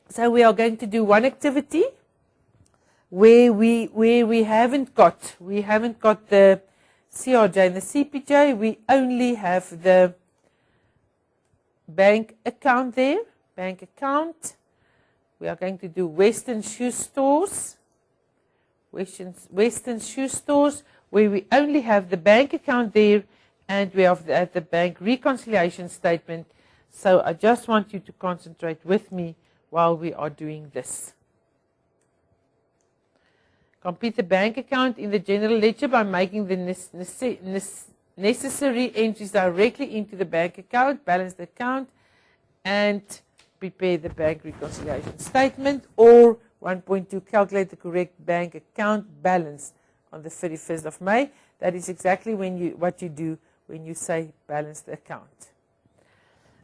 So we are going to do one activity where we haven't got the CRJ and the CPJ. We only have the bank account there. Bank account. We are going to do Western Shoe Stores. Western Shoe Stores, where we only have the bank account there, and we have the bank reconciliation statement. So I just want you to concentrate with me while we are doing this. Complete the bank account in the general ledger by making the necessary entries directly into the bank account, balance the account, and prepare the bank reconciliation statement. Or 1.2, calculate the correct bank account balance on the 31st of May. That is exactly what you do when you say balance the account.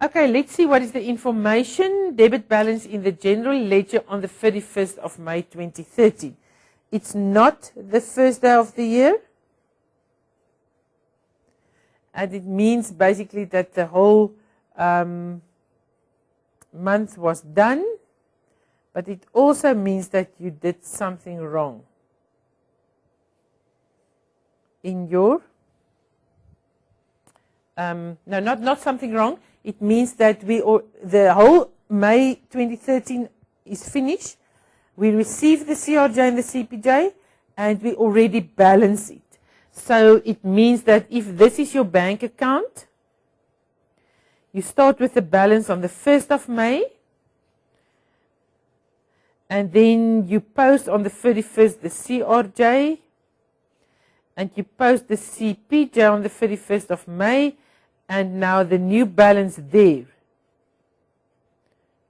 Okay, let's see what is the information. Debit balance in the general ledger on the 31st of May 2013. It's not the first day of the year. And it means basically that the whole month was done. But it also means that you did something wrong in your, no, not something wrong. It means that the whole May 2013 is finished. We received the CRJ and the CPJ, and we already balance it. So it means that if this is your bank account, you start with the balance on the 1st of May, and then you post on the 31st the CRJ, and you post the CPJ on the 31st of May, and now the new balance there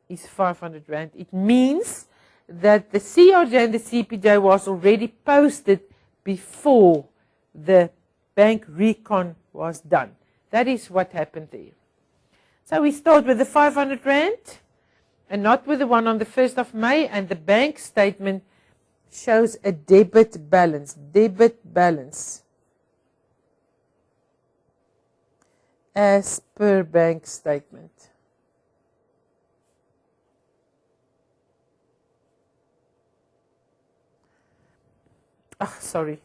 is 500 Rand. It means that the CRJ and the CPJ was already posted before the bank recon was done. That is what happened there. So we start with the 500 Rand and not with the one on the 1st of May, and the bank statement shows a debit balance. Debit balance as per bank statement. Sorry.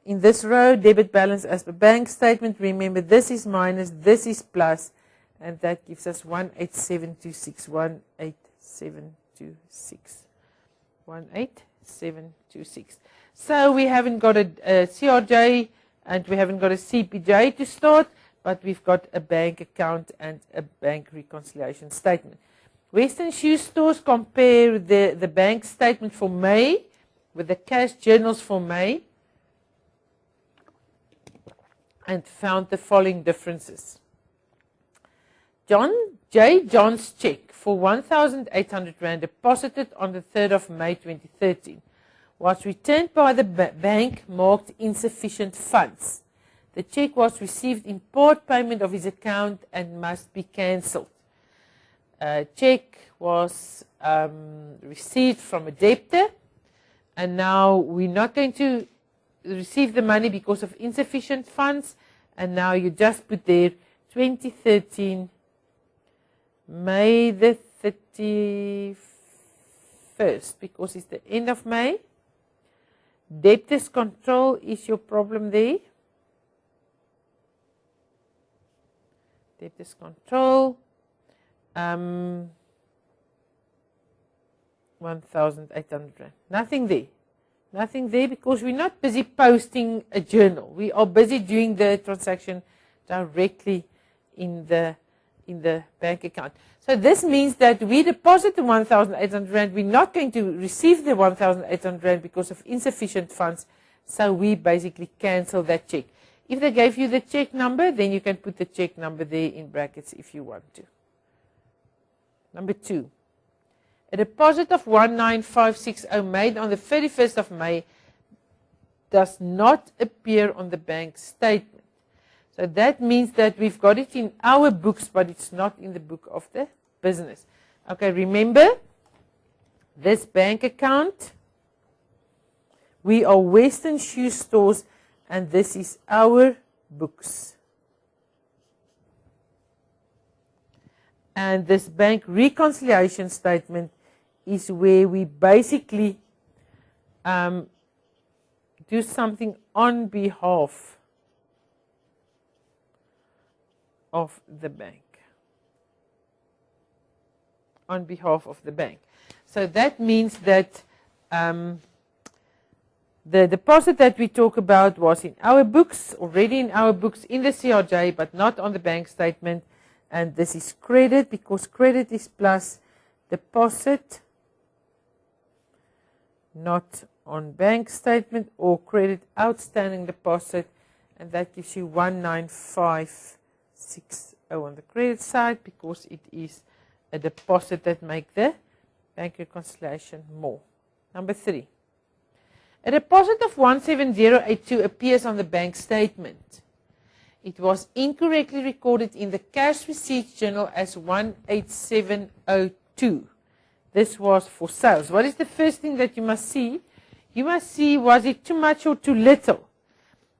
In this row, debit balance as per bank statement. Remember, this is minus, this is plus, and that gives us 18726. 18726. 18726. So we haven't got a CRJ and we haven't got a CPJ to start, but we've got a bank account and a bank reconciliation statement. Western Shoe Stores compare the bank statement for May with the cash journals for May and found the following differences. John's check for 1,800 Rand deposited on the 3rd of May 2013 was returned by the bank marked insufficient funds. The check was received in part payment of his account and must be cancelled. Check was received from a debtor, and now we're not going to receive the money because of insufficient funds, and now you just put there 2013 May the 31st, because it's the end of May. Debtors control is your problem there. Debtors control. 1,800 Rand. Nothing there. Nothing there because we're not busy posting a journal. We are busy doing the transaction directly in the bank account. So this means that we deposit the 1,800 Rand. We're not going to receive the 1,800 Rand because of insufficient funds. So we basically cancel that check. If they gave you the check number, then you can put the check number there in brackets if you want to. Number 2. A deposit of 19560 made on the 31st of May does not appear on the bank statement. So that means that we've got it in our books, but it's not in the book of the business. Okay, remember, this bank account, we are Western Shoe Stores, and this is our books. And this bank reconciliation statement is where we basically do something on behalf of the bank. On behalf of the bank. So that means that the deposit that we talk about was in our books, already in our books in the CRJ, but not on the bank statement. And this is credit because credit is plus deposit, not on bank statement, or credit outstanding deposit, and that gives you 19560 on the credit side because it is a deposit that make the bank reconciliation more. Number 3. A deposit of 17082 appears on the bank statement. It was incorrectly recorded in the cash receipts journal as 18702. This was for sales. What is the first thing that you must see? You must see, was it too much or too little?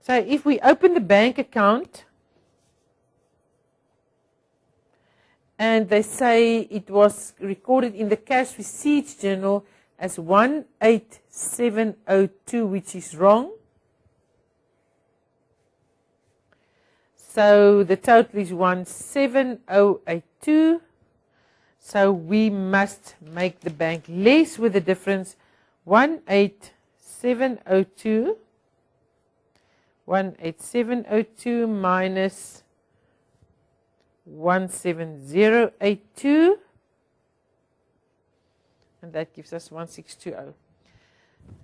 So if we open the bank account and they say it was recorded in the cash receipts journal as 18702, which is wrong. So the total is 17082. So we must make the bank less with the difference 18702. 18702 minus 17082. And that gives us 1620.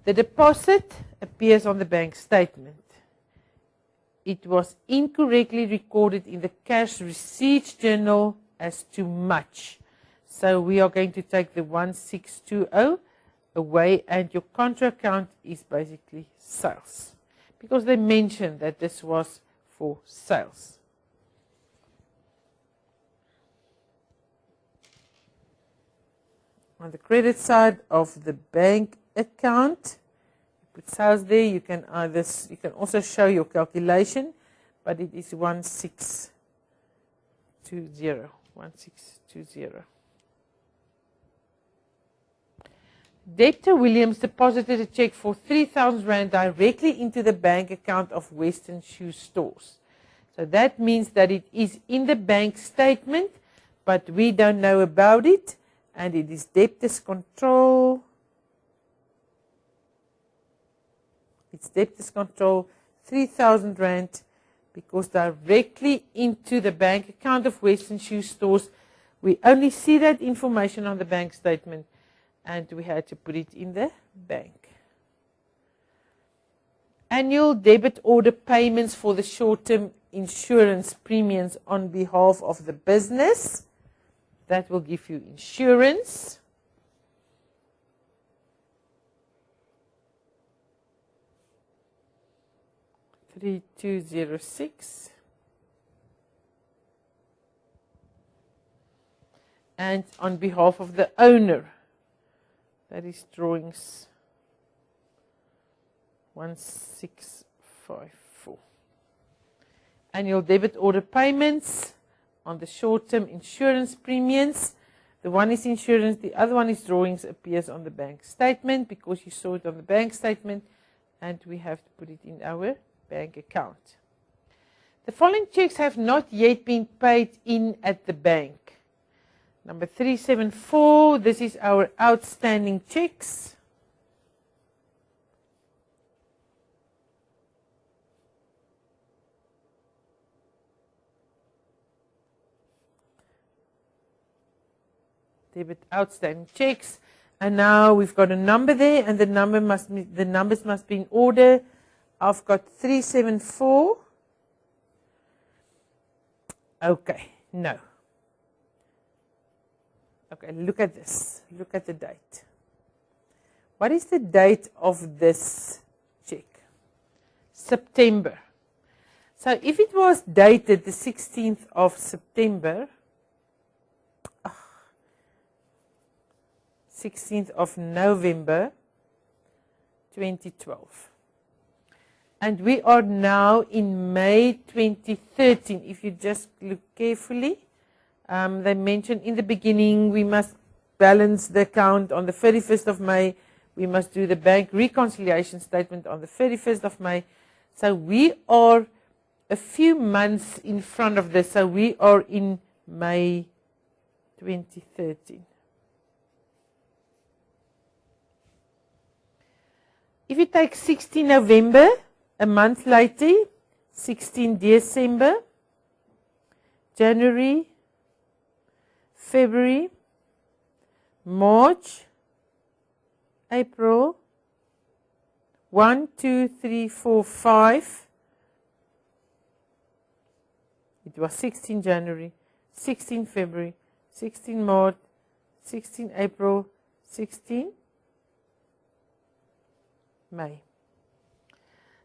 The deposit appears on the bank statement. It was incorrectly recorded in the cash receipts journal as too much. So we are going to take the 1620 away, and your contra account is basically sales, because they mentioned that this was for sales. On the credit side of the bank account, put sales there. You can also show your calculation, but it is 1620. 1620. Debtor Williams deposited a check for 3,000 Rand directly into the bank account of Western Shoe Stores. So that means that it is in the bank statement, but we don't know about it, and it is debtors control. It's debtors control 3,000 Rand, because directly into the bank account of Western Shoe Stores, we only see that information on the bank statement, and we had to put it in the bank. Annual debit order payments for the short-term insurance premiums on behalf of the business. That will give you insurance. $3206. And on behalf of the owner, that is drawings 1654. Annual debit order payments on the short-term insurance premiums. The one is insurance, the other one is drawings, appears on the bank statement because you saw it on the bank statement, and we have to put it in our bank account. The following checks have not yet been paid in at the bank. Number 374, this is our outstanding checks. Debit outstanding checks, and now we've got a number there, and the numbers must be in order. I've got 374. Okay, no. Okay, look at this. Look at the date. What is the date of this check? September. So if it was dated the 16th of September, 16th of November 2012. And we are now in May 2013. If you just look carefully, They mentioned in the beginning we must balance the account on the 31st of May. We must do the bank reconciliation statement on the 31st of May. So we are a few months in front of this. So we are in May 2013. If you take 16 November, a month later, 16 December, January, February, March, April, 1, 2, 3, 4, 5. It was 16 January, 16 February, 16 March, 16 April, 16 May.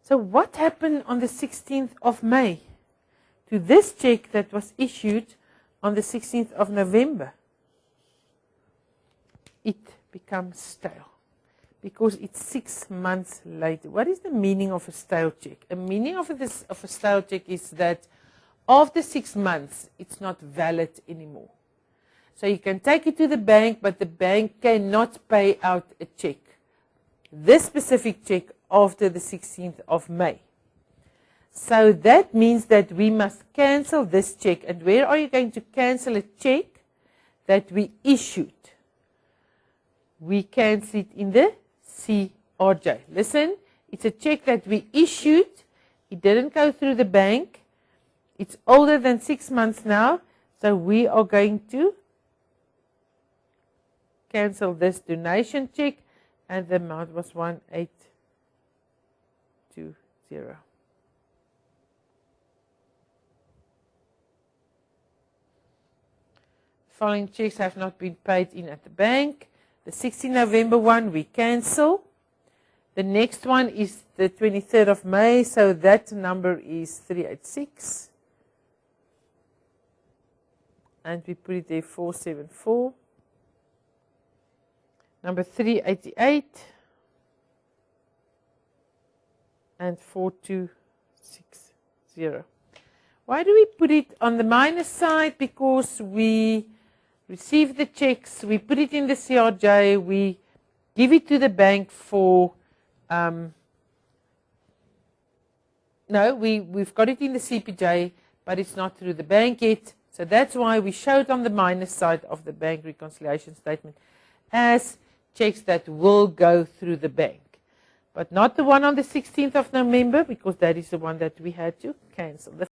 So what happened on the 16th of May to this check that was issued on the 16th of November? It becomes stale because it's 6 months later. What is the meaning of a stale check? A meaning of a stale check is that after 6 months, it's not valid anymore. So you can take it to the bank, but the bank cannot pay out a check. This specific check after the 16th of May. So that means that we must cancel this check. And where are you going to cancel a check that we issued? We cancel it in the CRJ. Listen, it's a check that we issued. It didn't go through the bank. It's older than 6 months now. So we are going to cancel this donation check. And the amount was 1820. Following checks have not been paid in at the bank. The 16 November one we cancel. The next one is the 23rd of May, so that number is 386. And we put it there 474. Number 388 and 4260. Why do we put it on the minus side? Because we receive the checks, we put it in the CRJ, we give it to the bank for, we've got it in the CPJ, but it's not through the bank yet. So that's why we show it on the minus side of the bank reconciliation statement as checks that will go through the bank, but not the one on the 16th of November, because that is the one that we had to cancel. The